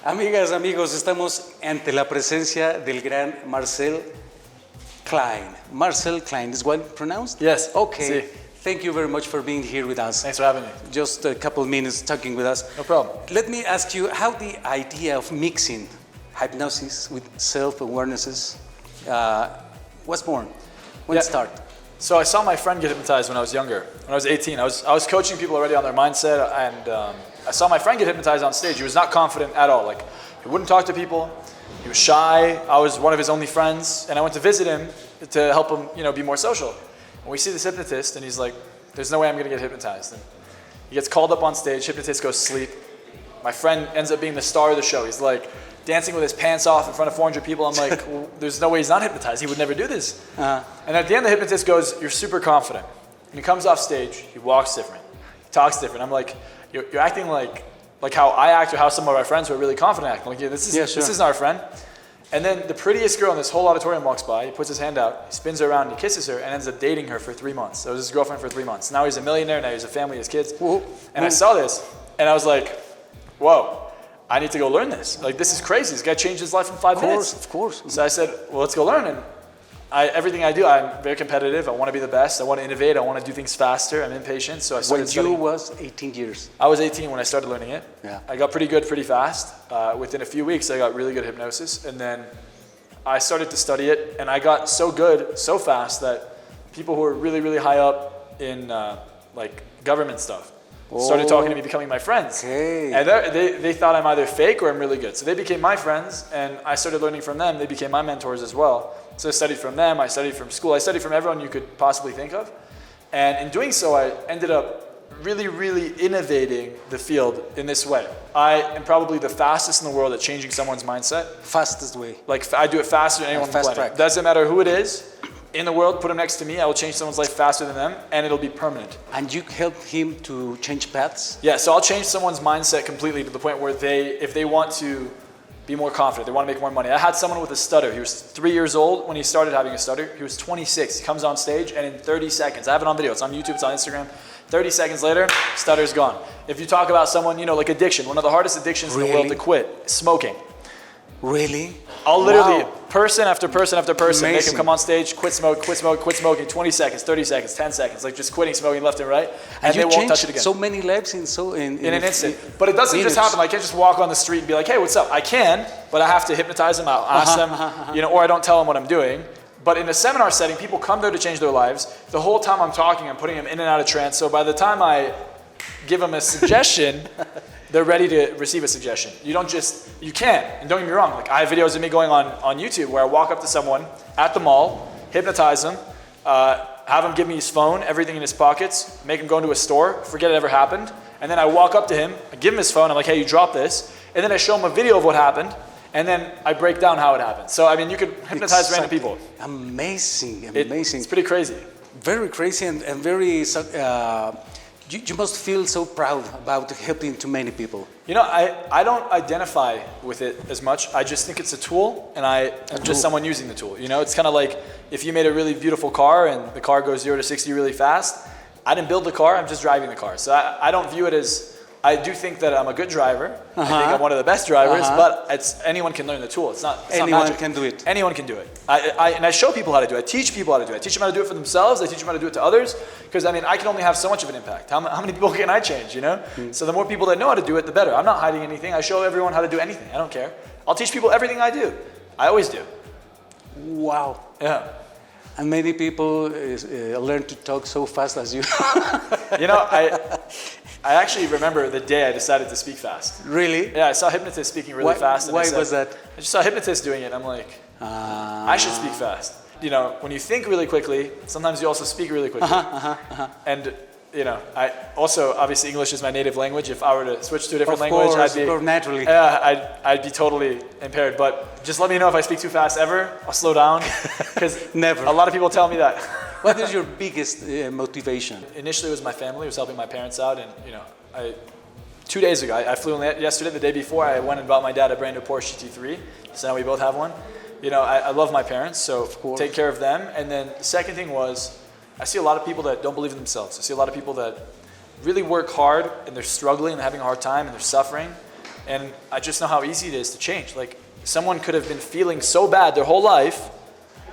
Amigas, amigos, estamos ante la presencia del gran Marczell Klein. Marczell Klein is well pronounced? Yes. Okay. Sí. Thank you very much for being here with us. Thanks for having me. Just a couple minutes talking with us. No problem. Let me ask you how the idea of mixing hypnosis with self-awarenesses was born. When it started? So I saw my friend get hypnotized when I was younger. When I was 18, I was coaching people already on their mindset, and I saw my friend get hypnotized on stage. He was not confident at all. Like, he wouldn't talk to people. He was shy. I was one of his only friends, and I went to visit him to help him, be more social. And we see this hypnotist, and he's like, "There's no way I'm going to get hypnotized." And he gets called up on stage. Hypnotist goes to sleep. My friend ends up being the star of the show. He's like dancing with his pants off in front of 400 people. I'm like, well, there's no way he's not hypnotized. He would never do this. And at the end, the hypnotist goes, "You're super confident." And he comes off stage. He walks different. He talks different. I'm like, you're acting like how I act, or how some of our friends who are really confident act. I'm like, this isn't our friend. And then the prettiest girl in this whole auditorium walks by. He puts his hand out. He spins her around. He kisses her and ends up dating her for 3 months. So it was his girlfriend for 3 months. Now he's a millionaire. Now he's a family. He has kids. Whoa. And I saw this, and I was like, whoa. I need to go learn this. Like, this is crazy. This guy changed his life in 5 minutes. Of course. So I said, well, let's go learn. And everything I do, I'm very competitive. I want to be the best. I want to innovate. I want to do things faster. I'm impatient. So I started studying. When you was 18 years? I was 18 when I started learning it. Yeah. I got pretty good pretty fast. Within a few weeks, I got really good at hypnosis. And then I started to study it. And I got so good so fast that people who were really, really high up in government stuff started talking to me, becoming my friends. Okay. And they thought I'm either fake or I'm really good. So they became my friends, and I started learning from them. They became my mentors as well. So I studied from them, I studied from school, I studied from everyone you could possibly think of. And in doing so, I ended up really, really innovating the field in this way. I am probably the fastest in the world at changing someone's mindset. Fastest way. Like, I do it faster than anyone on the Fast planet. track. Doesn't matter who it is. In the world, put him next to me, I will change someone's life faster than them, and it'll be permanent. And you helped him to change paths? Yeah, so I'll change someone's mindset completely to the point where if they want to be more confident, they want to make more money. I had someone with a stutter. He was 3 years old when he started having a stutter. He was 26. He comes on stage, and in 30 seconds, I have it on video. It's on YouTube, it's on Instagram. 30 seconds later, stutter's gone. If you talk about someone, like addiction, one of the hardest addictions in the world to quit, smoking. Really? I'll literally, person after person after person, Amazing. make him come on stage, quit smoking, 20 seconds, 30 seconds, 10 seconds, like just quitting smoking left and right, and they won't touch it again. So many lives in an instant. But it doesn't just happen. I can't just walk on the street and be like, hey, what's up? I can, but I have to hypnotize them. I'll ask them, or I don't tell them what I'm doing. But in a seminar setting, people come there to change their lives. The whole time I'm talking, I'm putting them in and out of trance. So by the time I give them a suggestion, they're ready to receive a suggestion. You can. And don't get me wrong, like, I have videos of me going on YouTube where I walk up to someone at the mall, hypnotize them, have him give me his phone, everything in his pockets, make him go into a store, forget it ever happened. And then I walk up to him, I give him his phone, I'm like, hey, you dropped this. And then I show him a video of what happened, and then I break down how it happened. So, I mean, you could hypnotize random people. Amazing. It's pretty crazy. Very crazy and very... You must feel so proud about helping too many people. I don't identify with it as much. I just think it's a tool, and I am just someone using the tool. It's kind of like if you made a really beautiful car and the car goes 0 to 60 really fast. I didn't build the car, I'm just driving the car. So I don't view it as, I do think that I'm a good driver. I think I'm one of the best drivers, but anyone can learn the tool. It's not anyone can do it. Anyone can do it. And I show people how to do it. I teach people how to do it. I teach them how to do it for themselves. I teach them how to do it to others. Because, I can only have so much of an impact. How many people can I change, So the more people that know how to do it, the better. I'm not hiding anything. I show everyone how to do anything. I don't care. I'll teach people everything I do. I always do. Wow. Yeah. And many people learn to talk so fast as you. I actually remember the day I decided to speak fast. Really? Yeah, I saw hypnotists speaking really fast. And why was that? I just saw hypnotists doing it. I'm like, I should speak fast. When you think really quickly, sometimes you also speak really quickly. And, I also, obviously English is my native language. If I were to switch to a different language, naturally. I'd be totally impaired. But just let me know if I speak too fast ever. I'll slow down. Because Never. A lot of people tell me that. What is your biggest motivation? Initially, it was my family. It was helping my parents out. And, 2 days ago, I flew in yesterday. The day before, I went and bought my dad a brand new Porsche GT3. So now we both have one. I love my parents, so take care of them. And then the second thing was, I see a lot of people that don't believe in themselves. I see a lot of people that really work hard, and they're struggling, and they're having a hard time, and they're suffering. And I just know how easy it is to change. Like, someone could have been feeling so bad their whole life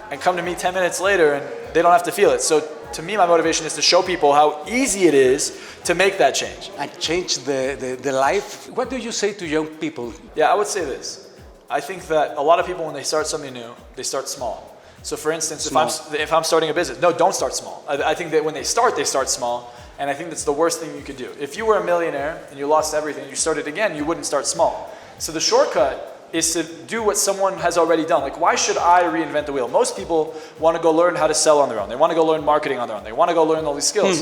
and come to me 10 minutes later and they don't have to feel it. So to me, my motivation is to show people how easy it is to make that change. And change the life. What do you say to young people? Yeah, I would say this. I think that a lot of people, when they start something new, they start small. So for instance, if I'm starting a business, no, don't start small. I think that when they start small. And I think that's the worst thing you could do. If you were a millionaire and you lost everything and you started again, you wouldn't start small. So the shortcut is to do what someone has already done. Like, why should I reinvent the wheel? Most people want to go learn how to sell on their own. They want to go learn marketing on their own. They want to go learn all these skills.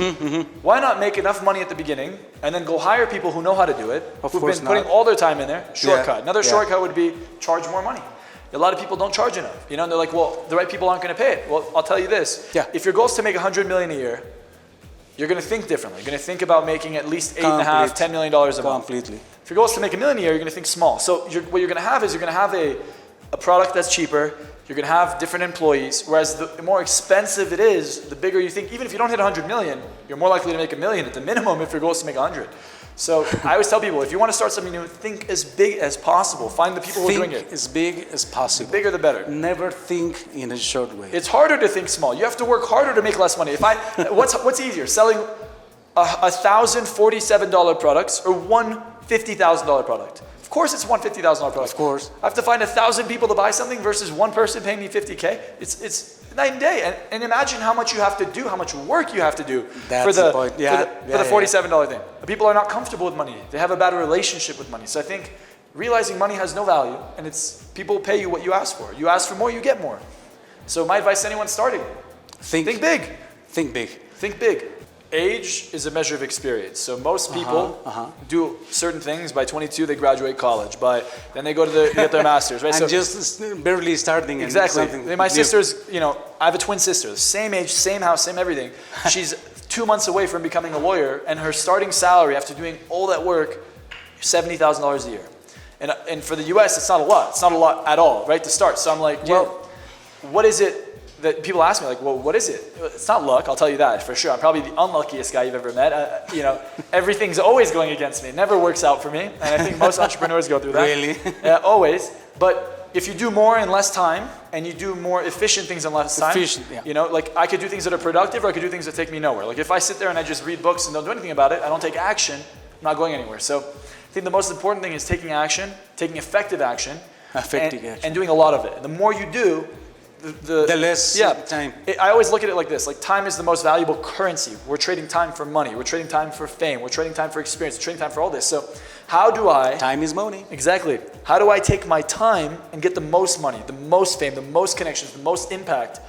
Why not make enough money at the beginning and then go hire people who know how to do it, who've been putting all their time in there? Shortcut. Another shortcut would be charge more money. A lot of people don't charge enough. You know, and they're like, well, the right people aren't going to pay it. Well, I'll tell you this. If your goal is to make $100 million a year, you're going to think differently. You're going to think about making at least $8.5, $10 million a month. Completely. If your goal is to make $1 million a year, you're going to think small. So what you're going to have is you're going to have a product that's cheaper. You're going to have different employees. Whereas the more expensive it is, the bigger you think. Even if you don't hit 100 million, you're more likely to make $1 million at the minimum if your goal is to make 100. So I always tell people, if you want to start something new, think as big as possible. Find the people who are doing it. Think as big as possible. The bigger the better. Never think in a short way. It's harder to think small. You have to work harder to make less money. What's easier, selling $1,047 products or one $50,000 product? Of course it's one $50,000 product. Of course. I have to find 1,000 people to buy something versus one person paying me $50K. It's night and day. And imagine how much you have to do, how much work you have to do for the $47 thing. People are not comfortable with money. They have a bad relationship with money. So I think realizing money has no value, and it's people pay you what you ask for. You ask for more, you get more. So my advice to anyone starting, think big. Think big. Think big. Age is a measure of experience. So most people do certain things. By 22, they graduate college. Then they go to get their master's, right? And so just barely starting. Exactly. My sister's, I have a twin sister, the same age, same house, same everything. She's 2 months away from becoming a lawyer, and her starting salary after doing all that work, $70,000 a year. And for the US, it's not a lot. It's not a lot at all, right, to start. So I'm like, well, what is it? That people ask me, like, well, what is it? It's not luck, I'll tell you that for sure. I'm probably the unluckiest guy you've ever met. Everything's always going against me. It never works out for me. And I think most entrepreneurs go through that. Really? Always. But if you do more in less time, and you do more efficient things in less time, like I could do things that are productive, or I could do things that take me nowhere. Like if I sit there and I just read books and don't do anything about it, I don't take action, I'm not going anywhere. So I think the most important thing is taking action, taking effective action, and doing a lot of it. And the more you do, the less time. I always look at it like this. Like, time is the most valuable currency. We're trading time for money. We're trading time for fame. We're trading time for experience. We're trading time for all this. So how do I... Time is money. Exactly. How do I take my time and get the most money, the most fame, the most connections, the most impact?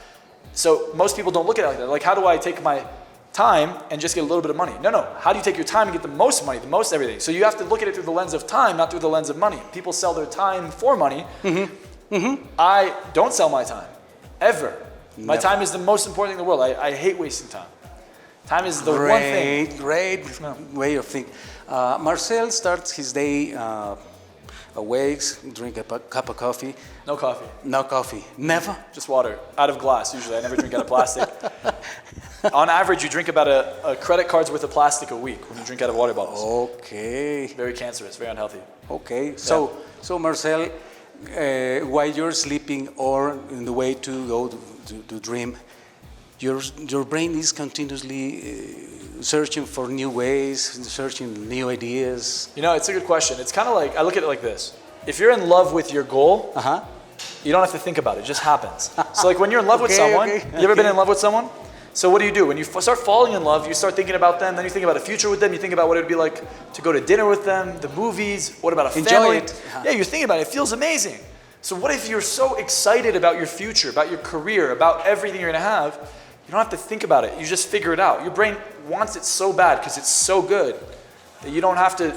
So most people don't look at it like that. Like, how do I take my time and just get a little bit of money? No. How do you take your time and get the most money, the most everything? So you have to look at it through the lens of time, not through the lens of money. People sell their time for money. I don't sell my time. Ever. My time is the most important thing in the world. I hate wasting time. Time is the one thing. Great way of thinking. Marczell starts his day, awakes, drink a cup of coffee. No coffee. No coffee. Never? Just water. Out of glass, usually. I never drink out of plastic. On average, you drink about a credit card's worth of plastic a week when you drink out of water bottles. Okay. Very cancerous, very unhealthy. Okay. So Marczell, while you're sleeping or in the way to go to dream, your brain is continuously searching for new ways, searching new ideas. It's a good question. It's kind of like, I look at it like this. If you're in love with your goal, you don't have to think about it. It just happens. So like when you're in love with someone, you ever been in love with someone? So what do? When you start falling in love, you start thinking about them, then you think about a future with them, you think about what it would be like to go to dinner with them, the movies, what about a family? Enjoy it. Yeah, you're thinking about it. It feels amazing. So what if you're so excited about your future, about your career, about everything you're going to have, you don't have to think about it. You just figure it out. Your brain wants it so bad because it's so good that you don't have to,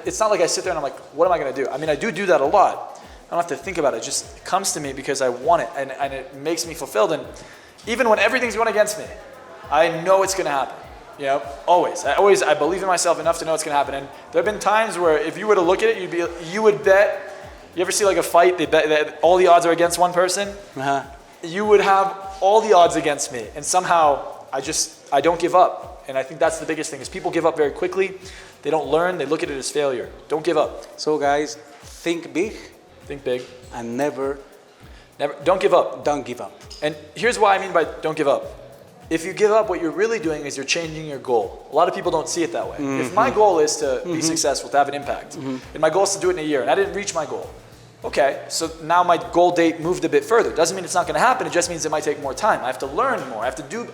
it's not like I sit there and I'm like, what am I going to do? I mean, I do that a lot. I don't have to think about it. It just comes to me because I want it and it makes me fulfilled. And even when everything's going against me, I know it's going to happen. Always. I believe in myself enough to know it's going to happen. And there have been times where if you were to look at it, you would bet. You ever see like a fight? They bet that all the odds are against one person. You would have all the odds against me, and somehow I don't give up. And I think that's the biggest thing is people give up very quickly. They don't learn. They look at it as failure. Don't give up. So guys, think big Think big. and never Don't give up. don't give up. And here's why I mean by don't give up. If you give up, what you're really doing is you're changing your goal. A lot of people don't see it that way. If my goal is to be successful, to have an impact, and my goal is to do it in a year, and I didn't reach my goal, okay, so now my goal date moved a bit further. Doesn't mean it's not going to happen. It just means it might take more time. I have to learn more. I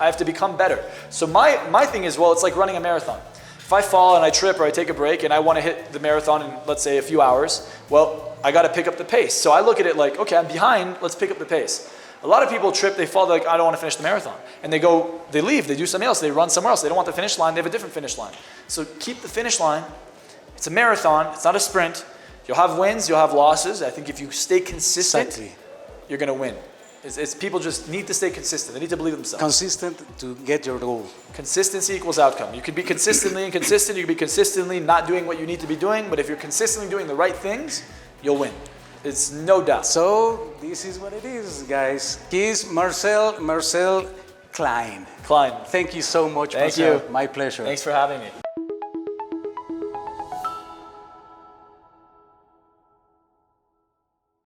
have to become better. So my thing is, well, it's like running a marathon. If I fall and I trip or I take a break and I want to hit the marathon in, let's say, a few hours, well, I got to pick up the pace. So I look at it like, okay, I'm behind. Let's pick up the pace. A lot of people trip, they fall, they're like, I don't want to finish the marathon. And they go, they leave, they do something else, they run somewhere else. They don't want the finish line, they have a different finish line. So keep the finish line. It's a marathon, it's not a sprint. You'll have wins, you'll have losses. I think if you stay consistent, Exactly. you're going to win. It's people just need to stay consistent. They need to believe themselves. Consistent to get your goal. Consistency equals outcome. You could be consistently inconsistent, you could be consistently not doing what you need to be doing, but if you're consistently doing the right things, you'll win. It's no doubt. So this is what it is, guys. He's Marczell Klein. Klein, Thank you so much, Thank Marcel. you. My pleasure. thanks for having me.